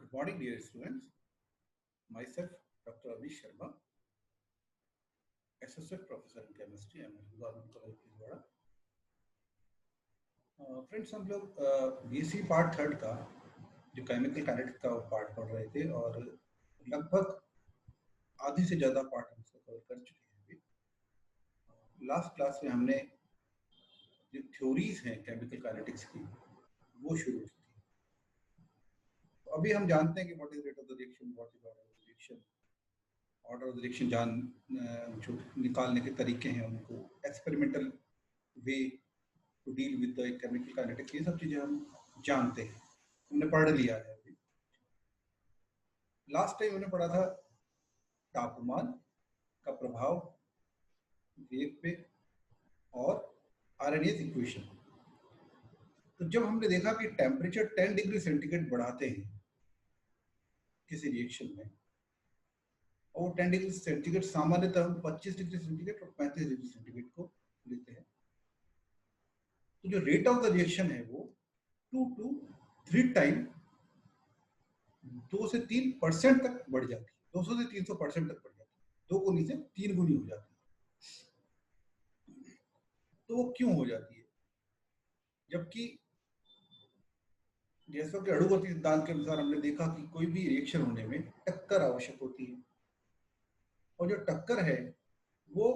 Good morning, dear students. Myself, Dr. Amish Sharma, Associate Professor in Chemistry and Government College Bhilwara. Friends, हम लोग BSc part third का जो chemical kinetics का part पढ़ रहे थे और लगभग आधी से ज़्यादा पार्ट हम उसको कवर कर चुके हैं अभी। लास्ट क्लास में हमने जो थ्योरीज हैं केमिकल काइनेटिक्स की वो शुरू की थी। तो अभी हम जानते हैं कि what is rate of the reaction, what is order of the reaction. Order of the reaction जो निकालने के तरीके हैं, उनको experimental way to deal with the chemical kinetics, ये सब चीजें हम जानते हैं, हमने पढ़ लिया है अभी। लास्ट टाइम हमने पढ़ा था तापमान का प्रभाव वेग पे और आरएनएस इक्वेशन। तो जब हमने देखा कि टेम्परेचर 10 डिग्री सेंटीग्रेड बढ़ाते हैं किसी रिएक्शन में, और 10 डिग्री सेंटीग्रेड सामान्यतः हम 25 डिग्री सेंटीग्रेड और 35 डिग्री सेंटीग्रेड को लेते हैं, तो जो रेट ऑफ द रिएक्शन है वो 2 to 3 टाइम 2 से 3% तक बढ़ जाती है। 200 से 300% तक बढ़ जाती है, 2 गुनी से 3 गुनी हो जाती है। तो वो क्यों हो जाती है? जबकि जैसा कि अणुगति सिद्धांत के अनुसार हमने देखा कि कोई भी रिएक्शन होने में टक्कर आवश्यक होती है, और जो टक्कर है वो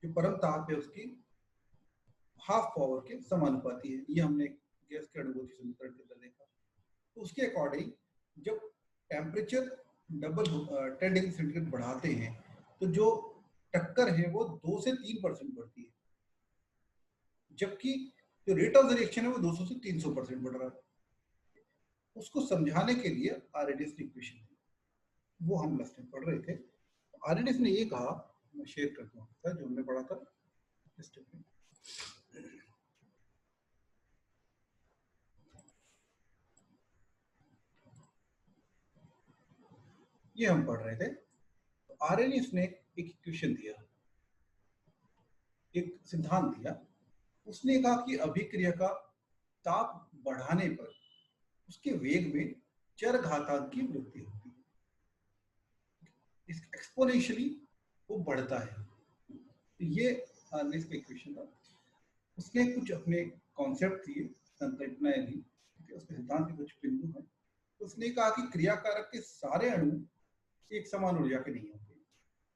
जो परम ताप है उसकी हाफ पावर के समानुपाती है। ये हमने गैस के अणुगति समीकरण के अंदर देखा। तो उसके अकॉर्डिंग जब टेम्परेचर 10 डिग्री सेंटीग्रेड बढ़ाते हैं तो जो टक्कर है वो 2 से 3% बढ़ती है, जबकि जो रेट ऑफ द रिएक्शन है वो 200 से 300% बढ़ रहा है। उसको समझाने के लिए आरएनएस की इक्वेशन थी, वो हम लास्ट टाइम पढ़ रहे थे। आरएनएस ने ये कहा, मैं शेयर करता हूँ जो हमने पढ़ा था इस स्टेप में। ये हम पढ़ रहे थे। तो आरएनएस ने एक इक्वेशन दिया, एक सिद्धांत दिया। उसने कहा कि अभिक्रिया का ताप बढ़ाने पर उसके वेग में चरघातांक की वृद्धि होती है, एक्सपोनेंशियली वो बढ़ता है। तो ये आरएनएस का इक्वेशन था। उसने कुछ अपने कॉन्सेप्ट दिए, संकल्पनाएं दी, उसके सिद्धांत के कुछ बिंदु हैं। तो उसने कहा कि क्रियाकारक के सारे अणु एक समान ऊर्जा के नहीं होते,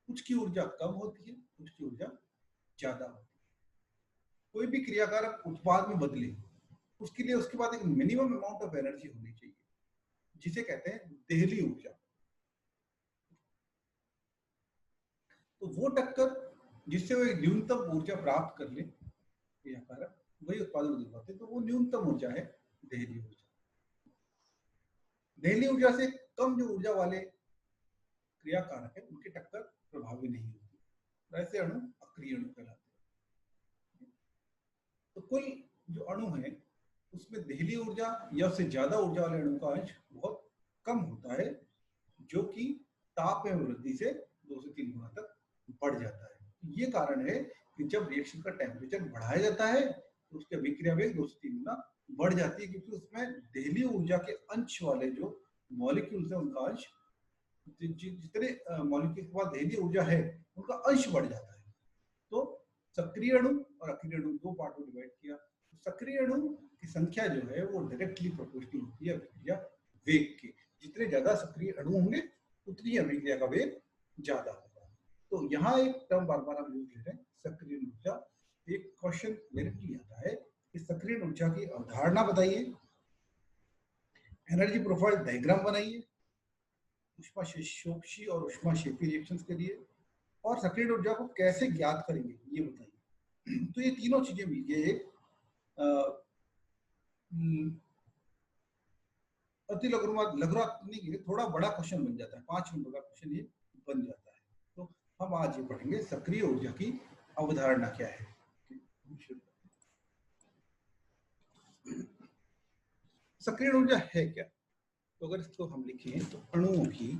कुछ की ऊर्जा कम होती है, कुछ की ऊर्जा ज्यादा होती है। कोई भी क्रियाकारक उत्पाद में बदले उसके लिए उसके बाद एक मिनिमम अमाउंट ऑफ एनर्जी होनी चाहिए, जिसे कहते हैं देहली ऊर्जा। तो वो टक्कर जिससे वो एक न्यूनतम ऊर्जा प्राप्त कर ले क्रियाकारक, वही उत्पादन हो पाते। तो वो न्यूनतम ऊर्जा है देहली ऊर्जा। देहली ऊर्जा से कम जो ऊर्जा वाले क्रियाकारक है उनकी टक्कर प्रभावी नहीं होती, वैसे अणु अक्रिय अणु कहलाते हैं। तो कुल जो अणु है उसमें देहली ऊर्जा या उससे ज्यादा ऊर्जा वाले अणु का अंश बहुत कम होता है, जो कि ताप में वृद्धि से 2 से 3 गुना तक बढ़ जाता है। ये कारण है कि जब रिएक्शन का टेम्परेचर बढ़ाया जाता है तो उसके अभिक्रिया वेग 2 से 3 गुना बढ़ जाती है, क्योंकि उसमें देहली ऊर्जा के अंश वाले जो मॉलिक्यूल्स है उनका अंश, जितने मॉलिक्यूल के पास देहली ऊर्जा है उनका अंश बढ़ जाता है। तो सक्रिय अणु और अक्रिय अणु दो पार्ट में डिवाइड किया। तो सक्रिय अणु की संख्या जो है वो डायरेक्टली प्रोपोर्शनल होती है अभिक्रिया वेग के। जितने ज्यादा सक्रिय अणु होंगे उतनी अभिक्रिया का वेग ज्यादा होगा। तो यहाँ एक टर्म बार बार हम यूज कर रहे हैं, सक्रिय ऊर्जा। एक क्वेश्चन डायरेक्टली आता है कि सक्रिय ऊर्जा की अवधारणा बताइए, एनर्जी प्रोफाइल डायग्राम बनाइए ऊष्माशोषी और ऊष्माक्षेपी रिएक्शंस के लिए, और सक्रिय ऊर्जा को कैसे ज्ञात करेंगे ये बताइए। तो ये तीनों चीजें मिलके एक अति लघुरात्मक के लिए थोड़ा बड़ा क्वेश्चन बन जाता है। 5 नंबर का क्वेश्चन ये बन जाता है। तो हम आज ये पढ़ेंगे सक्रिय ऊर्जा की अवधारणा क्या है। सक्रिय ऊर्जा है क्या? तो अगर इसको हम लिखें तो अणुओं की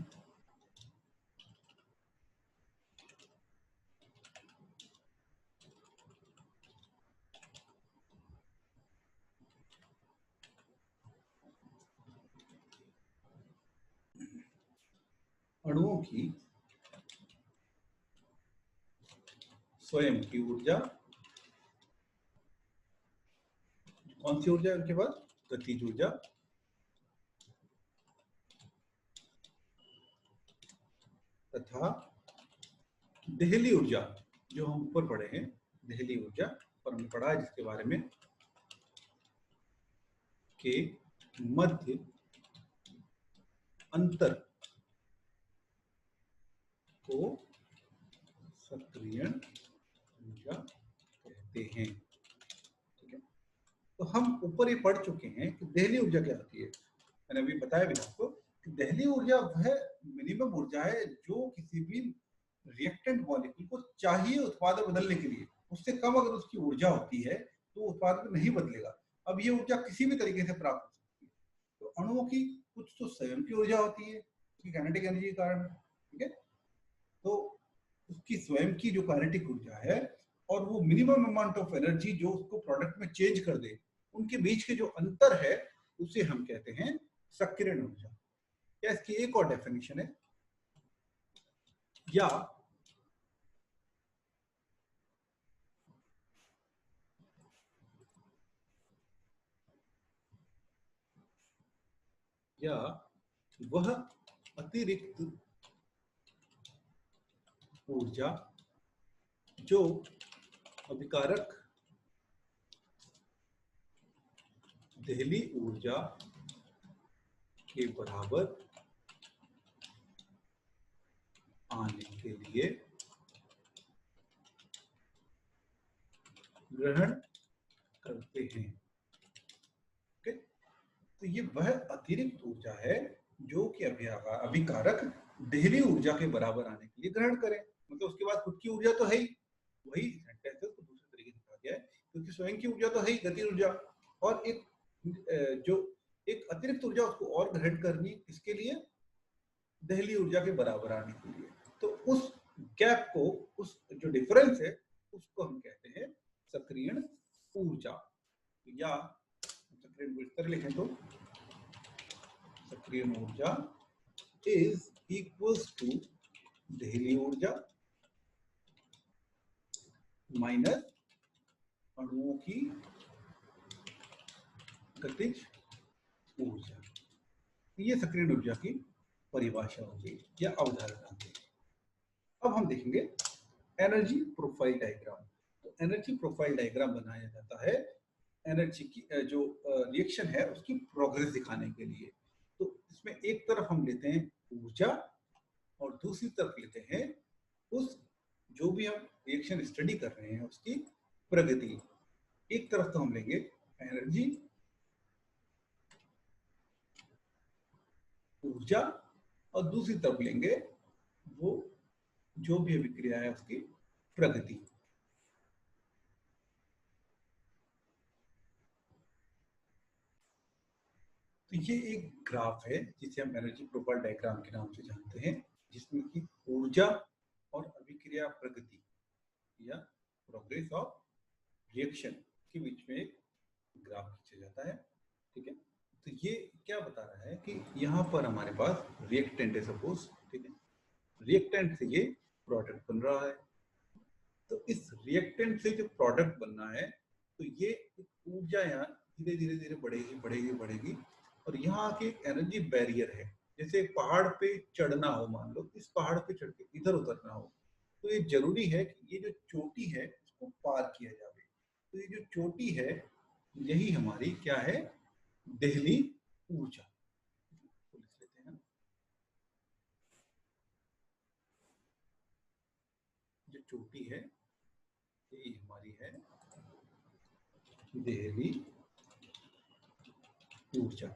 अणुओं की स्वयं की ऊर्जा, कौन सी ऊर्जा है उनके पास? गतिज ऊर्जा, तथा देहली ऊर्जा, जो हम ऊपर पढ़े हैं देहली ऊर्जा पर हमने पढ़ा है जिसके बारे में, के मध्य अंतर को सक्रियण ऊर्जा कहते हैं। ठीक है, तो हम ऊपर ही पढ़ चुके हैं कि देहली ऊर्जा क्या होती है। मैंने अभी बताया भी आपको कि देहली ऊर्जा वह मिनिमम ऊर्जा है जो किसी भी रिएक्टेंट मॉलिक्यूल को चाहिए उत्पाद बदलने के लिए। उससे कम अगर उसकी ऊर्जा होती है तो उत्पाद नहीं बदलेगा। अब ये ऊर्जा किसी भी तरीके से प्राप्त हो सकती है। तो अणुओं की कुछ तो स्वयं की ऊर्जा होती है उसकी काइनेटिक एनर्जी के कारण, ठीक है, तो उसकी स्वयं की जो काइनेटिक ऊर्जा है और वो मिनिमम अमाउंट ऑफ एनर्जी जो उसको प्रोडक्ट में चेंज कर दे, उनके बीच के जो अंतर है उसे हम कहते हैं सक्रियण ऊर्जा। क्या इसकी एक और डेफिनेशन है, या वह अतिरिक्त ऊर्जा जो अभिकारक देहली ऊर्जा के बराबर आने के लिए ग्रहण करते हैं। ओके, तो ये वह अतिरिक्त ऊर्जा है जो कि अभिकारक देहली ऊर्जा के बराबर आने के लिए ग्रहण करें। मतलब उसके बाद खुद की ऊर्जा तो है ही, वही सेंटेंस है, उसको दूसरे तरीके से कहा गया है, क्योंकि स्वयं की ऊर्जा तो है ही गति ऊर्जा, और एक जो एक अतिरिक्त ऊर्जा उसको और ग्रहण करनी, इसके लिए देहली ऊर्जा के बराबर आने के लिए। तो उस गैप को, उस जो डिफरेंस है उसको हम कहते हैं सक्रियण ऊर्जा, या सक्रियण ऊर्जा लिखें तो सक्रियण ऊर्जा इज इक्वल्स टू देहली ऊर्जा माइनस अणुओं की गतिज ऊर्जा। ये सक्रियण ऊर्जा की परिभाषा हो गई या अवधारणा हो गई। अब हम देखेंगे एनर्जी प्रोफाइल डायग्राम। तो एनर्जी प्रोफाइल डायग्राम बनाया जाता है एनर्जी की जो रिएक्शन है उसकी प्रोग्रेस दिखाने के लिए। तो इसमें एक तरफ हम लेते हैं ऊर्जा और दूसरी तरफ लेते हैं उस जो भी हम रिएक्शन स्टडी कर रहे हैं उसकी प्रगति। एक तरफ तो हम लेंगे एनर्जी ऊर्जा और दूसरी तरफ लेंगे वो जो भी अभिक्रिया है उसकी प्रगति। तो ये एक ग्राफ है जिसे हम एनर्जी प्रोफाइल डायग्राम के नाम से जानते हैं, जिसमें कि ऊर्जा और अभिक्रिया प्रगति या प्रोग्रेस ऑफ रिएक्शन के बीच में एक ग्राफ खींचा जाता है। ठीक है, तो ये क्या बता रहा है कि यहाँ पर हमारे पास रिएक्टेंट है सपोज, ठीक है, रिएक्टेंट से ये प्रोडक्ट बन रहा है। तो इस रिएक्टेंट से जो प्रोडक्ट बनना है तो ये ऊर्जा यहाँ धीरे धीरे धीरे बढ़ेगी बढ़ेगी बढ़ेगी, और यहाँ की एनर्जी बैरियर है। जैसे पहाड़ पे चढ़ना हो, मान लो इस पहाड़ पे चढ़ के इधर उतरना हो, तो ये जरूरी है कि ये जो चोटी है इसको पार किया जाए। तो ये जो चोटी है यही हमारी क्या है, देहली ऊर्जा। तो लिख लेते हैं, जो चोटी है यही हमारी है देहली ऊर्जा।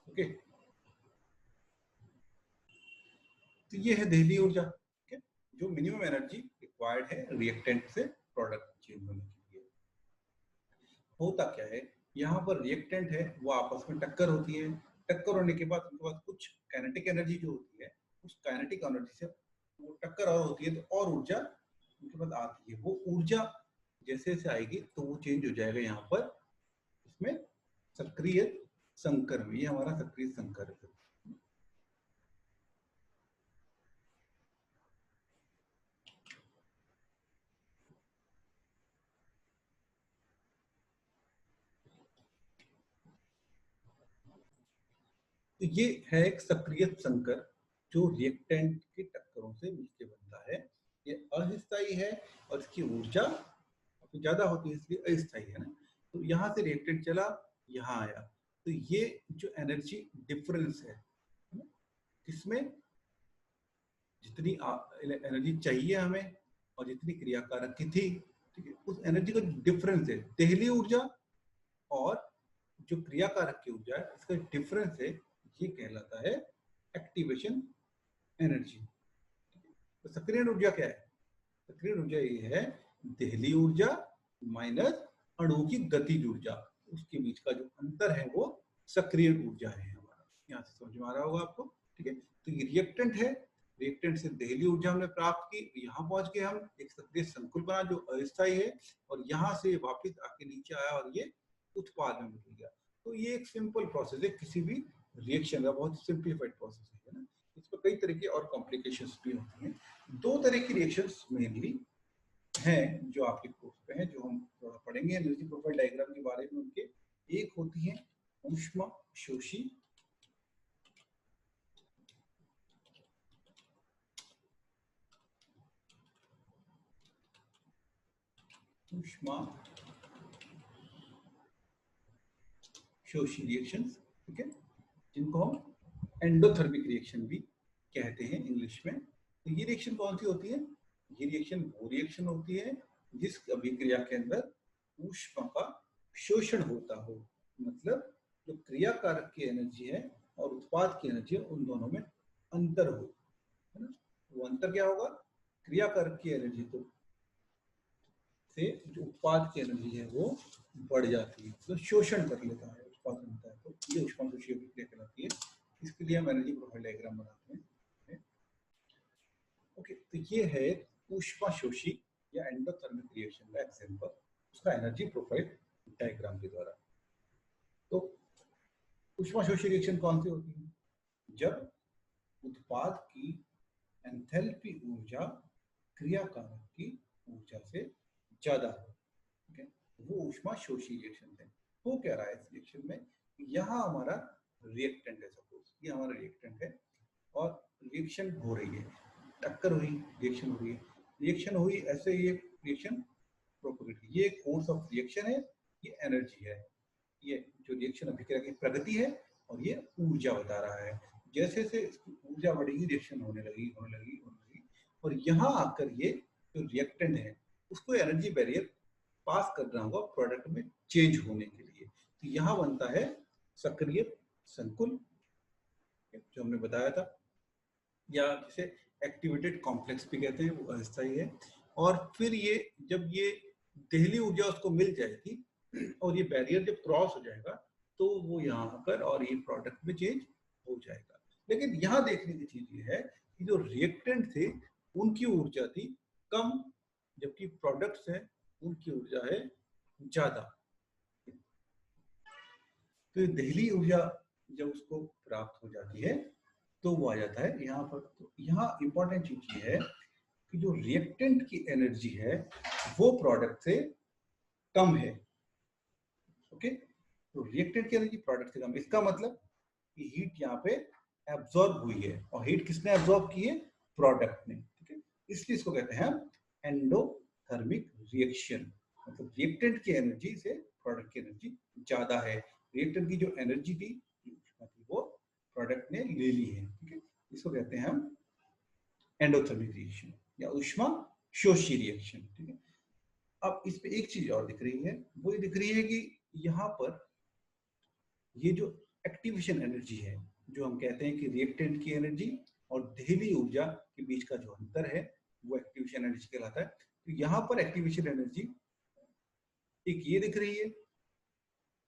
ओके, तो ये है देहली ऊर्जा। ठीक है, जो मिनिमम एनर्जी रिक्वायर्ड है रिएक्टेंट से प्रोडक्ट चेंज होने के लिए। होता क्या है यहाँ पर रिएक्टेंट है वो आपस में टक्कर होती है, टक्कर होने के बाद उनके पास कुछ काइनेटिक एनर्जी जो होती है, उस काइनेटिक एनर्जी से वो टक्कर और होती है तो और ऊर्जा उनके पास आती है। वो ऊर्जा जैसे जैसे आएगी तो वो चेंज हो जाएगा यहाँ पर इसमें सक्रिय संकर में। ये हमारा सक्रिय संकर है। तो ये है एक सक्रिय संकर जो रिएक्टेंट की टक्करों से मिलकर बनता है। ये अस्थायी है और इसकी ऊर्जा ज्यादा होती है इसलिए अस्थायी है ना। तो यहाँ से रिएक्टेंट चला, यहाँ आया, तो ये जो एनर्जी डिफरेंस है ना, इसमें जितनी एनर्जी चाहिए हमें और जितनी क्रियाकारक की थी, ठीक है, उस एनर्जी का डिफरेंस है देहली ऊर्जा और जो क्रियाकारक की ऊर्जा है इसका डिफरेंस है, ये कहलाता है एक्टिवेशन एनर्जी। तो सक्रिय ऊर्जा क्या है? सक्रिय ऊर्जा ये है देहली ऊर्जा माइनस अणु की गतिज ऊर्जा, उसके बीच का जो अंतर है वो सक्रिय ऊर्जा है हमारा। यहाँ से समझ में आ रहा होगा आपको, ठीक है। तो ये रिएक्टेंट है, रिएक्टेंट से देहली ऊर्जा हमने प्राप्त की, यहाँ पहुंच के हम एक सक्रिय संकुल बना जो अस्थायी है, और यहाँ से वापस आके नीचे आया और ये उत्पाद में बदल गया। तो ये एक सिंपल प्रोसेस है किसी भी रिएक्शन का, बहुत सिंप्लीफाइड प्रोसेस है ना। इसमें कई तरह की और कॉम्प्लिकेशंस भी होती हैं। दो तरह की रिएक्शंस मेनली हैं जो आपके कोर्स पे हैं, जो हम थोड़ा पढ़ेंगे एनर्जी प्रोफाइल डायग्राम के बारे में उनके। एक होती है ऊष्मा शोषी, ऊष्मा शोषी रिएक्शंस, ठीक है, जिनको हम एंडोथर्मिक रिएक्शन भी कहते हैं इंग्लिश में। तो ये रिएक्शन कौन सी होती है? ये रिएक्शन वो रिएक्शन होती है जिस अभिक्रिया के अंदर ऊष्मा का शोषण होता हो, मतलब जो क्रियाकारक की एनर्जी है और उत्पाद की एनर्जी है उन दोनों में अंतर हो, है ना। वो अंतर क्या होगा? क्रियाकारक की एनर्जी तो से जो उत्पाद की एनर्जी है वो बढ़ जाती है, तो शोषण कर लेता है, उत्पाद बनता है, तो ये ऊष्मा शोषी अभिक्रिया कहलाती है। इसके लिए हम एनर्जी प्रोफाइल डायग्राम बनाते हैं। ओके, तो ये है ऊष्मा शोषी या एंडोथर्मिक रिएक्शन का एग्जांपल, उसका एनर्जी प्रोफाइल डायग्राम के द्वारा। तो ऊष्मा शोषी रिएक्शन कौन सी होती है? जब उत्पाद की एंथैल्पी ऊर्जा क्रियाकारक की ऊर्जा से ज्यादा हो, ठीक है, वो ऊष्मा शोषी रिएक्शन है। हो क्या रहा है इस रिएक्शन में? यहाँ हमारा रिएक्टेंट है, सपोज ये हमारा रिएक्टेंट है और रिएक्शन हो रही है, टक्कर हुई, रिएक्शन हुई, रिएक्शन हुई, ऐसे ये रिएक्शन प्रोपोगेट, ये कोर्स ऑफ रिएक्शन है, ये एनर्जी है, ये जो रिएक्शन अभिक्रिया की प्रगति है, और ये ऊर्जा बता रहा है। जैसे जैसे इसकी ऊर्जा बढ़ेगी रिएक्शन होने लगी होने लगी होने लगी, और यहाँ आकर ये जो रिएक्टेंट है उसको एनर्जी बैरियर पास करना होगा प्रोडक्ट में चेंज होने के लिए। तो यहाँ बनता है सक्रिय संकुल, जो हमने बताया था, या जिसे एक्टिवेटेड कॉम्प्लेक्स भी कहते हैं, वो अस्थायी है। और फिर ये जब ये देहली ऊर्जा उसको मिल जाएगी और ये बैरियर जब क्रॉस हो जाएगा तो वो यहाँ पर और ये प्रोडक्ट में चेंज हो जाएगा। लेकिन यहाँ देखने की चीज ये है कि जो रिएक्टेंट थे उनकी ऊर्जा थी कम, जबकि प्रोडक्ट्स हैं उनकी ऊर्जा है ज्यादा। तो देहली ऊर्जा जब उसको प्राप्त हो जाती है तो वो आ जाता है यहाँ पर। तो यहाँ इंपॉर्टेंट चीज ये है कि जो रिएक्टेंट की एनर्जी है वो प्रोडक्ट से कम है। ओके, तो रिएक्टेंट की एनर्जी प्रोडक्ट से कम, इसका मतलब कि हीट यहाँ पे एब्जॉर्ब हुई है, और हीट किसने एब्जॉर्ब की है? प्रोडक्ट ने, ठीक है। इसलिए इसको कहते हैं एंडोथर्मिक रिएक्शन, मतलब रिएक्टेंट की एनर्जी से प्रोडक्ट की एनर्जी ज्यादा है। रिएक्टेंट की जो एनर्जी थी वो प्रोडक्ट ने ले ली है, ठीक है। इसको कहते हैं हम एंडोथर्मिक रिएक्शन या ऊष्मा शोषी रिएक्शन, ठीक है। अब इस पे एक चीज और दिख रही है, वो ये दिख रही है कि यहाँ पर ये जो एक्टिवेशन एनर्जी है, जो हम कहते हैं कि रिएक्टेंट की एनर्जी और देहली ऊर्जा के बीच का जो अंतर है वो एक्टिवेशन एनर्जी कहलाता है। तो यहाँ पर एक्टिवेशन एनर्जी एक ये दिख रही है,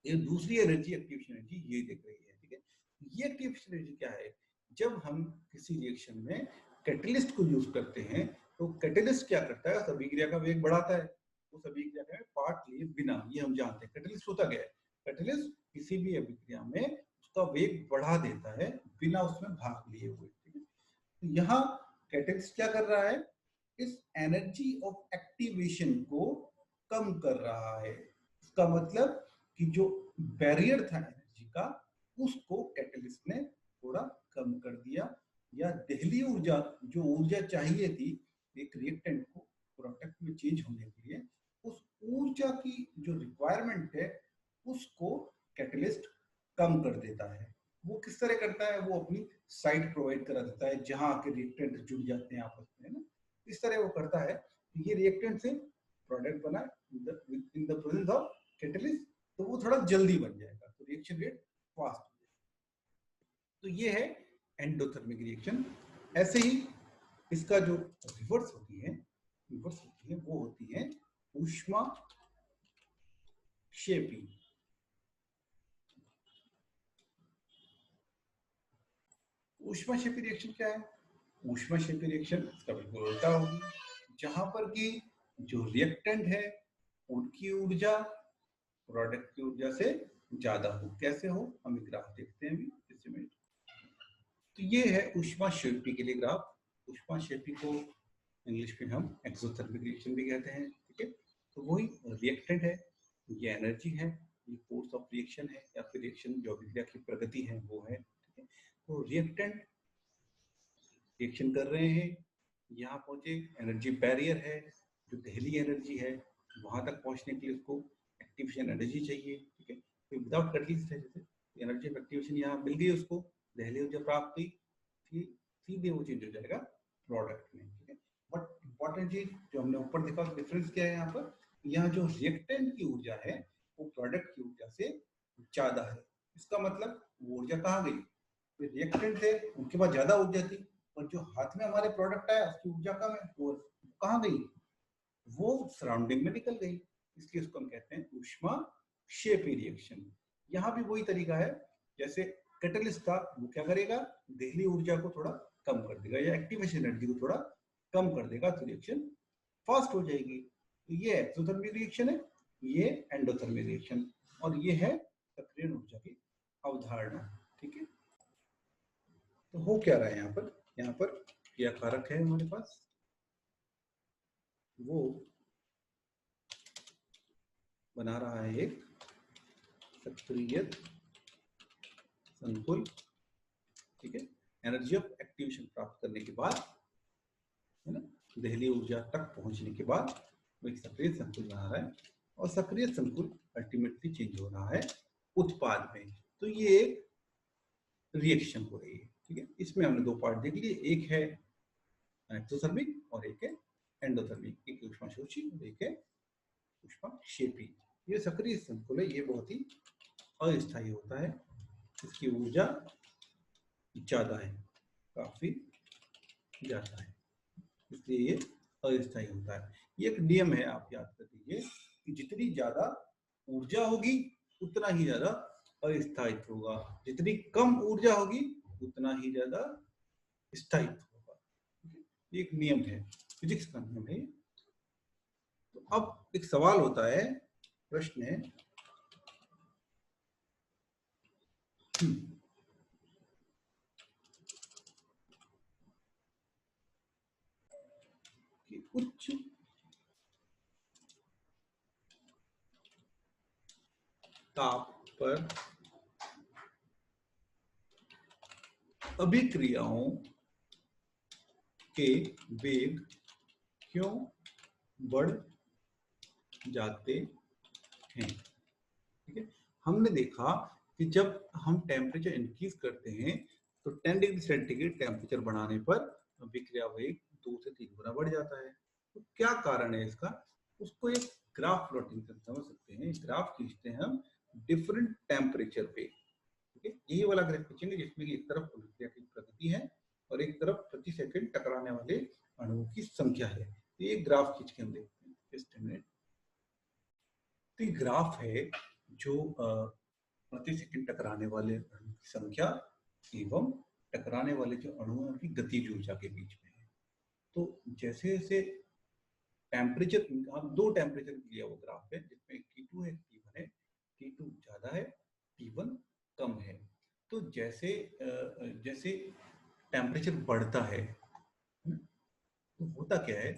एक दूसरी एनर्जी एक्टिवेशन एनर्जी ये देख रही है, ठीक है। ये एक्टिवेशन एनर्जी क्या है? जब हम किसी रिएक्शन में कैटलिस्ट को यूज करते हैं तो कैटलिस्ट क्या करता है? अभिक्रिया का वेग बढ़ाता है। उस अभिक्रिया में पार्ट लिए बिना, ये हम जानते हैं। कैटलिस्ट होता क्या है? कैटलिस्ट किसी भी अभिक्रिया में उसका वेग बढ़ा देता है बिना उसमें भाग लिए हुए, ठीक है। तो यहाँ कैटलिस्ट क्या कर रहा है? इस एनर्जी ऑफ एक्टिवेशन को कम कर रहा है। इसका मतलब कि जो बैरियर था एनर्जी का, उसको कैटलिस्ट ने थोड़ा कम कर दिया, या दहली ऊर्जा, जो ऊर्जा चाहिए थी एक रिएक्टेंट को प्रोडक्ट में चेंज होने के लिए, उस ऊर्जा की जो रिक्वायरमेंट है उसको कैटलिस्ट कम कर देता है। वो किस तरह करता है? वो अपनी साइट प्रोवाइड करा देता है जहां आके रिएक्टेंट जुड़ जाते हैं आपस में, ना। इस तरह वो करता है कि ये रिएक्टेंट से प्रोडक्ट बना in the presence of catalyst, तो वो थोड़ा जल्दी बन जाएगा, तो रिएक्शन रेट फास्ट हो जाएगा। तो ये है एंडोथर्मिक रिएक्शन। ऐसे ही इसका जो रिवर्स होती है वो होती है ऊष्मा क्षेपी। ऊष्माक्षेपी रिएक्शन क्या है? ऊष्माक्षेपी रिएक्शन इसका बिल्कुल उल्टा होगी, जहां पर कि जो रिएक्टेंट है उनकी ऊर्जा प्रोडक्ट की ऊर्जा से ज्यादा हो। कैसे हो? हम ग्राफ देखते हैं अभी इस मिनट। तो ये है ऊष्माक्षेपी के लिए ग्राफ। ऊष्माक्षेपी को इंग्लिश में हम एक्सोथर्मिक रिएक्शन भी कहते हैं, ठीक है। तो वही रिएक्टेंट है, ये एनर्जी है, ये फोर्स ऑफ रिएक्शन है, या फिर रिएक्शन जो अभिक्रिया की प्रगति है वो है, ठीक है। तो रिएक्टेंट रिएक्शन कर रहे हैं, यहाँ पहुंचे, एनर्जी बैरियर है, जो दहली एनर्जी है वहां तक पहुंचने के लिए उसको एक्टिवेशन एनर्जी चाहिए, ठीक है। तो विदाउट कैटलिस्ट है, जैसे एनर्जी एक्टिवेशन यहाँ मिल गई उसको, दहली ऊर्जा प्राप्त हुई, सीधे वो चेंज हो जाएगा प्रोडक्ट में, ठीक है। बट इंपॉर्टेंट चीज जो हमने ऊपर देखा, डिफरेंस क्या है यहाँ पर? यहाँ जो रिएक्टेंट की ऊर्जा है वो प्रोडक्ट की ऊर्जा से ज्यादा है। इसका मतलब वो ऊर्जा कहाँ गई? रिएक्टेंट थे उनके पास ज्यादा ऊर्जा थी, और जो हाथ में हमारे प्रोडक्ट आया उसकी ऊर्जा कम है, वो कहाँ गई? वो सराउंडिंग में निकल गई। इसलिए उसको हम कहते हैं ऊष्मा क्षेपी रिएक्शन। यहाँ भी वही तरीका है, जैसे कैटलिस्ट था, वो क्या करेगा? दहली ऊर्जा को थोड़ा कम कर देगा, या एक्टिवेशन एनर्जी को थोड़ा कम कर देगा, तो रिएक्शन फास्ट हो जाएगी। तो ये एक्सोथर्मिक रिएक्शन है, ये एंडोथर्मिक रिएक्शन, और ये है सक्रियण ऊर्जा की अवधारणा, ठीक है। तो हो क्या रहा है यहाँ पर? यहाँ पर क्रिया कारक है हमारे पास, वो बना रहा है एक सक्रिय संकुल, ठीक है। एनर्जी ऑफ एक्टिवेशन प्राप्त करने के बाद, है ना, दहली ऊर्जा तक पहुंचने के बाद वो एक सक्रिय संकुल बना रहा है, और सक्रिय संकुल अल्टीमेटली चेंज हो रहा है उत्पाद में। तो ये एक रिएक्शन हो रही है, ठीक है। इसमें हमने दो पार्ट देख लिए, एक है एक्सोथर्मिक और एक है एंडोथर्मिक। एक ऊष्माशोषी और एक है ऊष्माक्षेपी। ये सक्रिय संकुल है, ये बहुत ही अस्थायी होता है, इसकी ऊर्जा ज्यादा है, काफी ज्यादा है, इसलिए ये अस्थायी होता है। ये एक नियम है, आप याद कर लीजिए कि जितनी ज्यादा ऊर्जा होगी उतना ही ज्यादा अस्थायित्व होगा, जितनी कम ऊर्जा होगी उतना ही ज्यादा स्थायित्व होगा। ये एक नियम है, फिजिक्स का नियम है। तो अब एक सवाल होता है, प्रश्न है कि उच्च ताप पर अभिक्रियाओं के वेग क्यों बढ़ जाते हैं, ठीक है। हमने देखा कि जब हम टेम्परेचर इंक्रीज करते हैं तो 10 डिग्री सेंटीग्रेड टेम्परेचर बढ़ाने पर अभिक्रिया वेग 2 से 3 गुना बढ़ जाता है। तो क्या कारण है इसका? उसको एक ग्राफ प्लॉटिंग से समझ सकते हैं। ग्राफ खींचते हैं हम डिफरेंट टेम्परेचर पे, ठीक है। यही वाला ग्राफ खींचेंगे जिसमें एक तरफ अभिक्रिया की प्रगति है और एक तरफ प्रति सेकंड टकराने वाले अणुओं की संख्या है। तो ये ग्राफ खींच के हम देखते हैं। तो ग्राफ है जो प्रति सेकंड टकराने वाले अणु की संख्या एवं टकराने वाले जो अणु हैं उनकी गतिज ऊर्जा के बीच में है। तो जैसे जैसे टेम्परेचर, हम दो टेम्परेचर लिया वो ग्राफ है जिसमें T2 है, T1 है। T2 ज्यादा है, T1 कम है। तो जैसे जैसे टेम्परेचर बढ़ता है तो होता क्या है,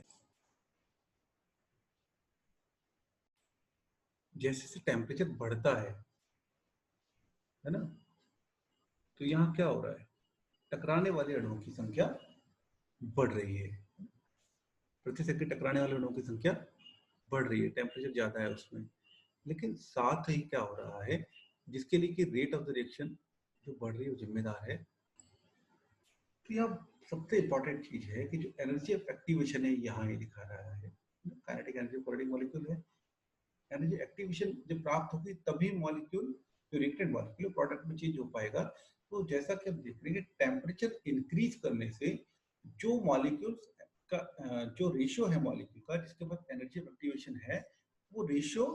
जैसे जैसे टेम्परेचर बढ़ता है ना, तो यहाँ क्या हो रहा है, टकराने वाले अणुओं की संख्या बढ़ रही है। प्रति सेकंड टकराने वाले अणुओं की संख्या बढ़ रही है, टेम्परेचर ज्यादा है उसमें। लेकिन साथ ही क्या हो रहा है, जिसके लिए कि रेट ऑफ द रिएक्शन जो बढ़ रही है वो जिम्मेदार है। तो यहाँ सबसे इंपॉर्टेंट चीज है कि जो एनर्जी ऑफ एक्टिवेशन है, यहाँ ये दिखा रहा है काइनेटिक एनर्जी ऑफ मॉलिक्यूल है। एनर्जी एक्टिवेशन जब प्राप्त होगी तभी मॉलिक्यूल, जो रिएक्टेंट मॉलिक्यूल प्रोडक्ट में चेंज हो पाएगा। तो जैसा कि हम देख रहे हैं, टेम्परेचर इंक्रीज करने से जो मॉलिक्यूल्स का जो रेशियो है मॉलिक्यूल का जिसके पास एनर्जी एक्टिवेशन है, वो रेशियो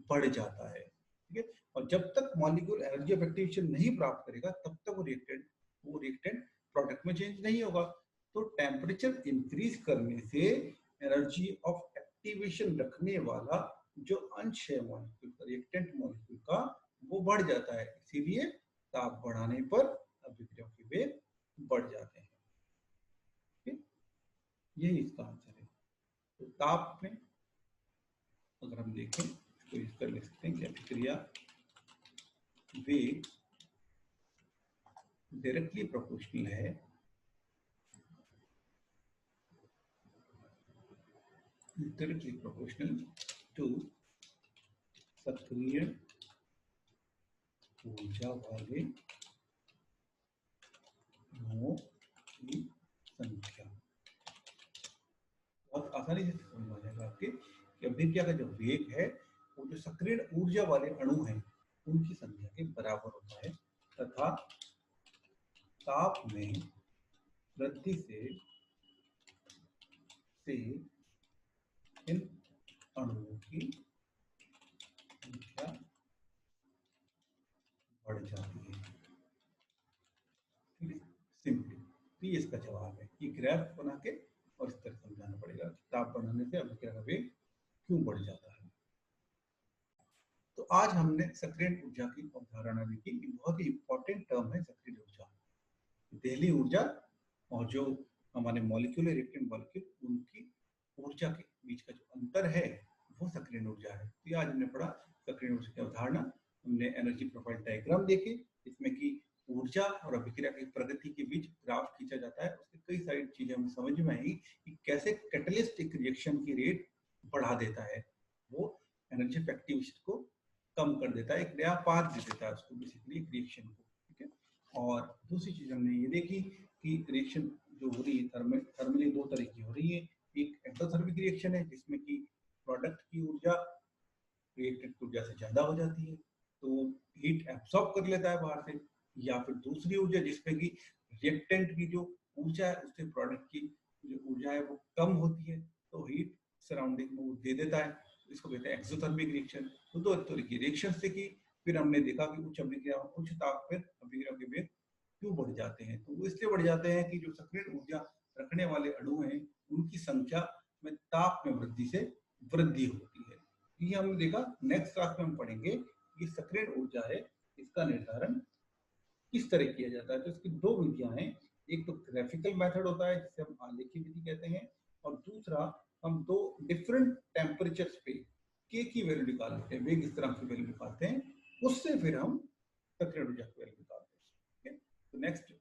बढ़ जाता है। ठीक है, और जब तक मॉलिक्यूल एनर्जी एक्टिवेशन नहीं प्राप्त करेगा तब तक वो रिएक्टेंट प्रोडक्ट में चेंज नहीं होगा। तो टेम्परेचर इंक्रीज करने से एनर्जी ऑफ एक्टिवेशन रखने वाला जो अंश है मॉलिक्यूल का, रिएक्टेंट मॉलिक्यूल का, वो बढ़ जाता है। इसीलिए ताप बढ़ाने पर अभिक्रिया के वेग बढ़ जाते हैं। यही इसका आंसर है। तो ताप में अगर हम देखें तो इसका लिख सकते हैं कि अभिक्रिया वेग डायरेक्टली प्रोपोर्शनल है डायरेक्टली प्रोपोर्शनल टू सक्रिय ऊर्जा वाले अणुओं की संख्या। बहुत आसानी से समझ आ जाएगा आपके कि अभिक्रिया का जो वेग है वो जो सक्रिय ऊर्जा वाले अणु हैं उनकी संख्या के बराबर होता है, तथा ताप में वृद्धि से इन अणुओं की संख्या बढ़ जाती है। सिंपली तो ये इसका जवाब है। ये ग्राफ बना के और इस तरह समझाना पड़ेगा कि ताप बढ़ाने से अभिक्रिया का वेग क्यों बढ़ जाता है। तो आज हमने सक्रिय ऊर्जा की अवधारणा देखी। बहुत ही इंपॉर्टेंट टर्म है सक्रिय ऊर्जा, दहली ऊर्जा, और जो हमारे मॉलिक्यूल रिएक्टेंट मॉलिक्यूल उनकी ऊर्जा के बीच का जो अंतर है वो सक्रिय ऊर्जा है। तो आज हमने पढ़ा सक्रिय ऊर्जा की अवधारणा, हमने एनर्जी प्रोफाइल डायग्राम देखे इसमें कि ऊर्जा और अभिक्रिया की प्रगति के बीच ग्राफ खींचा जाता है। उसकी कई सारी चीजें हमें समझ में आई कि कैसे कैटलिस्ट एक रिएक्शन की रेट बढ़ा देता है, वो एनर्जी एक्टिवेशन को कम कर देता है, एक नया पाथ दे देता है उसको, बेसिकली एक रिएक्शन को। ठीक है, और दूसरी चीज हमने ये देखी कि रिएक्शन जो हो रही है थर्मली दो तरह की हो रही है। एक एक्सोथर्मिक रिएक्शन है जिसमें कि प्रोडक्ट की ऊर्जा रिएक्टेंट की ऊर्जा से ज्यादा हो जाती है तो हीट एब्सॉर्ब कर लेता है बाहर से, या फिर दूसरी ऊर्जा जिसमें कि रिएक्टेंट की जो ऊर्जा है उससे प्रोडक्ट की जो ऊर्जा है वो कम होती है तो हीट सराउंडिंग में वो दे देता है, इसको कहते हैं एक्सोथर्मिक रिएक्शन। तो दो तरह की रिएक्शन से की, फिर हमने देखा कि उच्च अभिक्रिया उच्च ताप पर अभिक्रिया के वेग क्यों बढ़ जाते हैं। तो वो इसलिए बढ़ जाते हैं कि जो सक्रिय ऊर्जा रखने वाले अणु हैं उनकी संख्या में ताप में वृद्धि से वृद्धि होती है। ये हमने देखा। नेक्स्ट क्लास में हम पढ़ेंगे कि सक्रिय ऊर्जा है इसका निर्धारण किस तरह किया जाता है। तो इसकी दो विधियां हैं, एक तो ग्राफिकल मेथड होता है जिसे हम आलेखी विधि कहते हैं, और दूसरा हम दो डिफरेंट टेम्परेचर्स पे के की वैल्यू निकाल लेते हैं, वेग इस तरह की वैल्यू निकालते हैं, उससे फिर हम सक्रिय ऊर्जा की वैल्यू निकालते हैं। तो नेक्स्ट